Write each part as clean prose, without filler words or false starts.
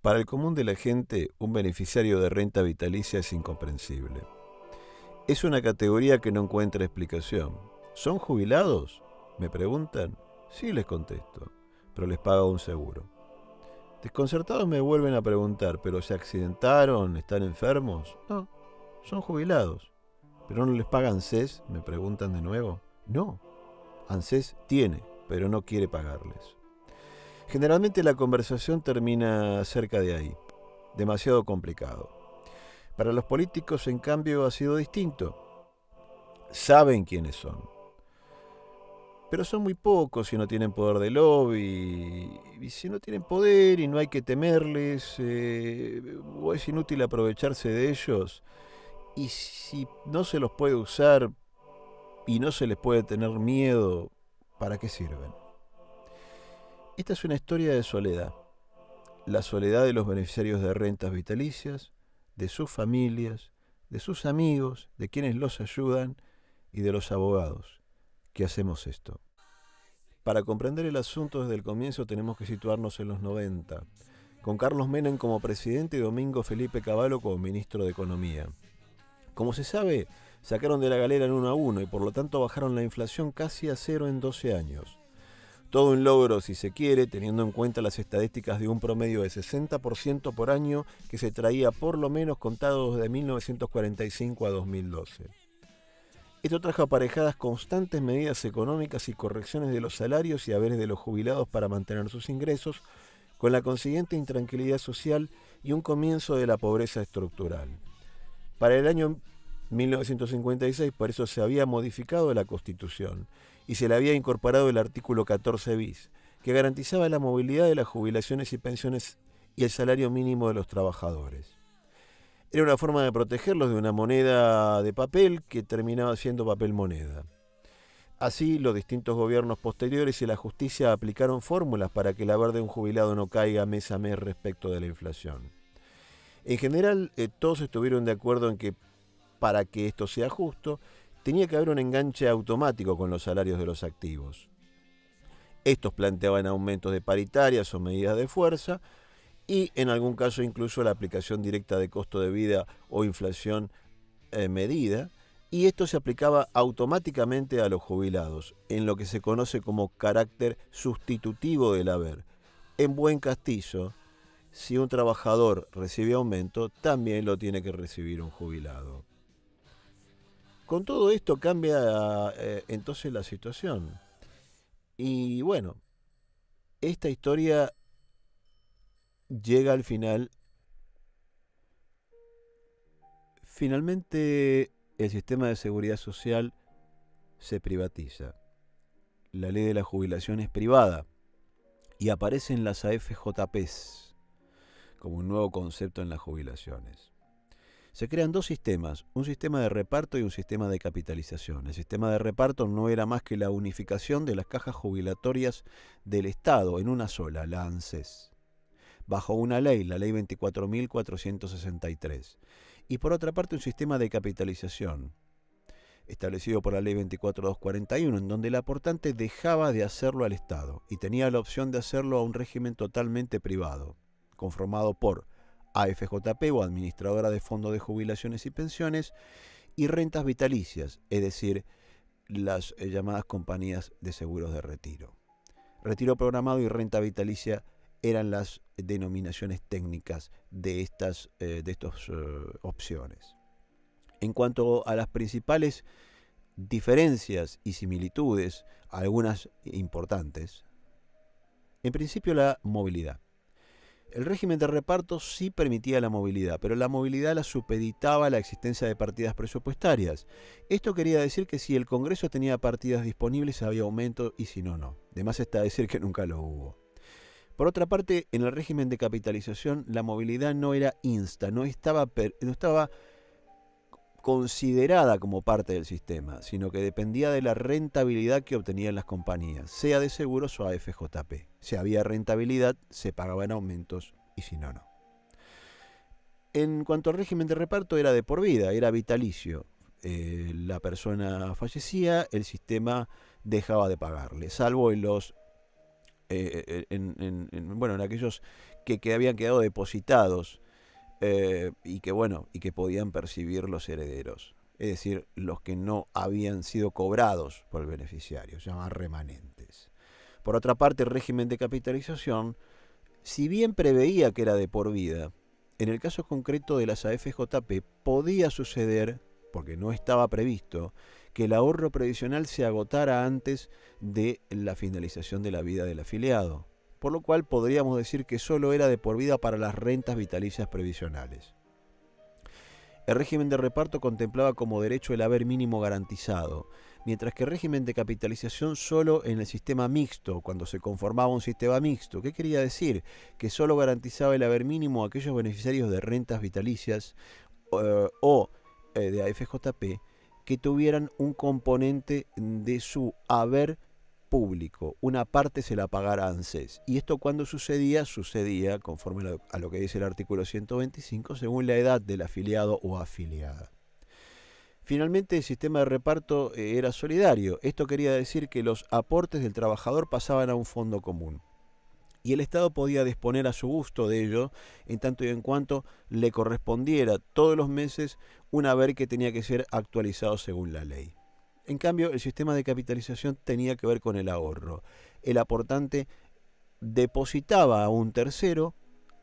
Para el común de la gente, un beneficiario de renta vitalicia es incomprensible. Es una categoría que no encuentra explicación. ¿Son jubilados?, me preguntan. Sí, les contesto, pero les paga un seguro. Desconcertados me vuelven a preguntar, ¿pero se accidentaron? ¿Están enfermos? No, son jubilados. ¿Pero no les paga ANSES?, me preguntan de nuevo. No, ANSES tiene, pero no quiere pagarles. Generalmente la conversación termina cerca de ahí, demasiado complicado. Para los políticos, en cambio, ha sido distinto. Saben quiénes son. Pero son muy pocos y no tienen poder de lobby. Y si no tienen poder y no hay que temerles, o es inútil aprovecharse de ellos. Y si no se los puede usar y no se les puede tener miedo, ¿para qué sirven? Esta es una historia de soledad. La soledad de los beneficiarios de rentas vitalicias, de sus familias, de sus amigos, de quienes los ayudan y de los abogados que hacemos esto. Para comprender el asunto desde el comienzo tenemos que situarnos en los 90, con Carlos Menem como presidente y Domingo Felipe Cavallo como ministro de Economía. Como se sabe, sacaron de la galera en 1 a 1 y por lo tanto bajaron la inflación casi a 0 en 12 años. Todo un logro, si se quiere, teniendo en cuenta las estadísticas de un promedio de 60% por año que se traía por lo menos contado desde 1945 a 2012. Esto trajo aparejadas constantes medidas económicas y correcciones de los salarios y haberes de los jubilados para mantener sus ingresos, con la consiguiente intranquilidad social y un comienzo de la pobreza estructural. Para el año 1956, por eso se había modificado la Constitución y se le había incorporado el artículo 14 bis, que garantizaba la movilidad de las jubilaciones y pensiones y el salario mínimo de los trabajadores. Era una forma de protegerlos de una moneda de papel que terminaba siendo papel moneda. Así, los distintos gobiernos posteriores y la justicia aplicaron fórmulas para que el haber de un jubilado no caiga mes a mes respecto de la inflación. En general, todos estuvieron de acuerdo en que para que esto sea justo, tenía que haber un enganche automático con los salarios de los activos. Estos planteaban aumentos de paritarias o medidas de fuerza y en algún caso incluso la aplicación directa de costo de vida o inflación medida, y esto se aplicaba automáticamente a los jubilados, en lo que se conoce como carácter sustitutivo del haber. En buen castizo, si un trabajador recibe aumento, también lo tiene que recibir un jubilado. Con todo esto cambia entonces la situación. Y bueno, esta historia llega al final. Finalmente el sistema de seguridad social se privatiza. La ley de la jubilación es privada y aparecen las AFJPs como un nuevo concepto en las jubilaciones. Se crean dos sistemas, un sistema de reparto y un sistema de capitalización. El sistema de reparto no era más que la unificación de las cajas jubilatorias del Estado en una sola, la ANSES, bajo una ley, la ley 24.463. Y por otra parte un sistema de capitalización, establecido por la ley 24.241, en donde el aportante dejaba de hacerlo al Estado y tenía la opción de hacerlo a un régimen totalmente privado, conformado por AFJP o Administradora de Fondos de Jubilaciones y Pensiones y rentas vitalicias, es decir, las llamadas compañías de seguros de retiro. Retiro programado y renta vitalicia eran las denominaciones técnicas de estas opciones. En cuanto a las principales diferencias y similitudes, algunas importantes, en principio la movilidad. El régimen de reparto sí permitía la movilidad, pero la movilidad la supeditaba a la existencia de partidas presupuestarias. Esto quería decir que si el Congreso tenía partidas disponibles había aumento y si no, no. De más está decir que nunca lo hubo. Por otra parte, en el régimen de capitalización la movilidad no era insta, no estaba considerada como parte del sistema, sino que dependía de la rentabilidad que obtenían las compañías, sea de seguros o AFJP. Si había rentabilidad, se pagaban aumentos y si no, no. En cuanto al régimen de reparto, era de por vida, era vitalicio. La persona fallecía, el sistema dejaba de pagarle, salvo en los en aquellos que habían quedado depositados y que podían percibir los herederos. Es decir, los que no habían sido cobrados por el beneficiario, se llaman remanentes. Por otra parte, el régimen de capitalización, si bien preveía que era de por vida, en el caso concreto de las AFJP podía suceder, porque no estaba previsto, que el ahorro previsional se agotara antes de la finalización de la vida del afiliado, por lo cual podríamos decir que solo era de por vida para las rentas vitalicias previsionales. El régimen de reparto contemplaba como derecho el haber mínimo garantizado, mientras que el régimen de capitalización solo en el sistema mixto, cuando se conformaba un sistema mixto. ¿Qué quería decir? Que solo garantizaba el haber mínimo a aquellos beneficiarios de rentas vitalicias o de AFJP que tuvieran un componente de su haber público. Una parte se la pagara ANSES. Y esto cuando sucedía conforme a lo que dice el artículo 125, según la edad del afiliado o afiliada. Finalmente, el sistema de reparto era solidario. Esto quería decir que los aportes del trabajador pasaban a un fondo común. Y el Estado podía disponer a su gusto de ello, en tanto y en cuanto le correspondiera todos los meses un haber que tenía que ser actualizado según la ley. En cambio, el sistema de capitalización tenía que ver con el ahorro. El aportante depositaba a un tercero,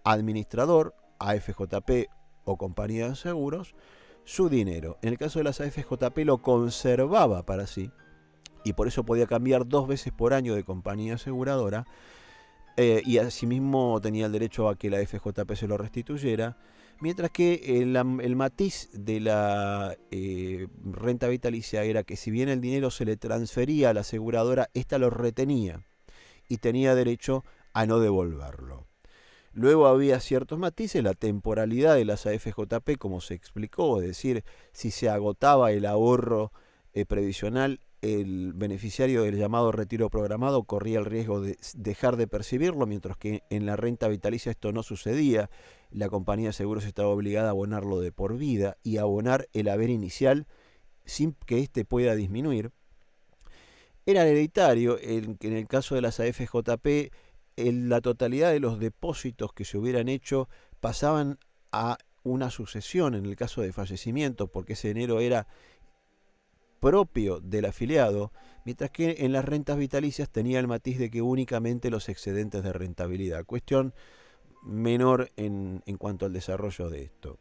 administrador, AFJP o compañía de seguros, su dinero. En el caso de las AFJP lo conservaba para sí y por eso podía cambiar 2 veces por año de compañía aseguradora y asimismo tenía el derecho a que la AFJP se lo restituyera, mientras que el matiz de la renta vitalicia era que si bien el dinero se le transfería a la aseguradora, ésta lo retenía y tenía derecho a no devolverlo. Luego había ciertos matices, la temporalidad de las AFJP, como se explicó, es decir, si se agotaba el ahorro previsional, el beneficiario del llamado retiro programado corría el riesgo de dejar de percibirlo, mientras que en la renta vitalicia esto no sucedía. La compañía de seguros estaba obligada a abonarlo de por vida y a abonar el haber inicial sin que éste pueda disminuir. Era hereditario, en el caso de las AFJP, la totalidad de los depósitos que se hubieran hecho pasaban a una sucesión en el caso de fallecimiento, porque ese dinero era propio del afiliado, mientras que en las rentas vitalicias tenía el matiz de que únicamente los excedentes de rentabilidad, cuestión menor en cuanto al desarrollo de esto.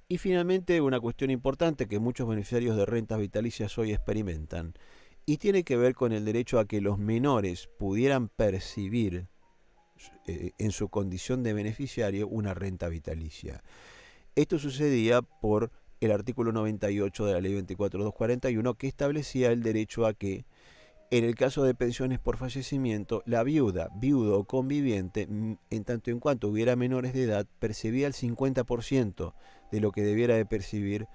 Y finalmente una cuestión importante que muchos beneficiarios de rentas vitalicias hoy experimentan, y tiene que ver con el derecho a que los menores pudieran percibir en su condición de beneficiario una renta vitalicia. Esto sucedía por el artículo 98 de la ley 24241, que establecía el derecho a que, en el caso de pensiones por fallecimiento, la viuda, viudo o conviviente, en tanto en cuanto hubiera menores de edad, percibía el 50% de lo que debiera de percibir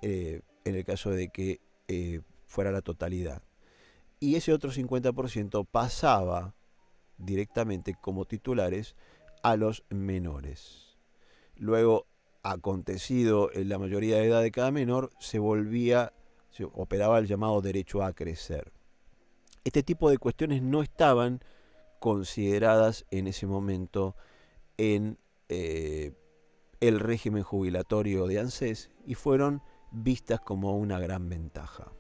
en el caso de que fuera la totalidad. Y ese otro 50% pasaba directamente como titulares a los menores. Luego, acontecido en la mayoría de edad de cada menor, se operaba el llamado derecho a crecer. Este tipo de cuestiones no estaban consideradas en ese momento en el régimen jubilatorio de ANSES y fueron vistas como una gran ventaja.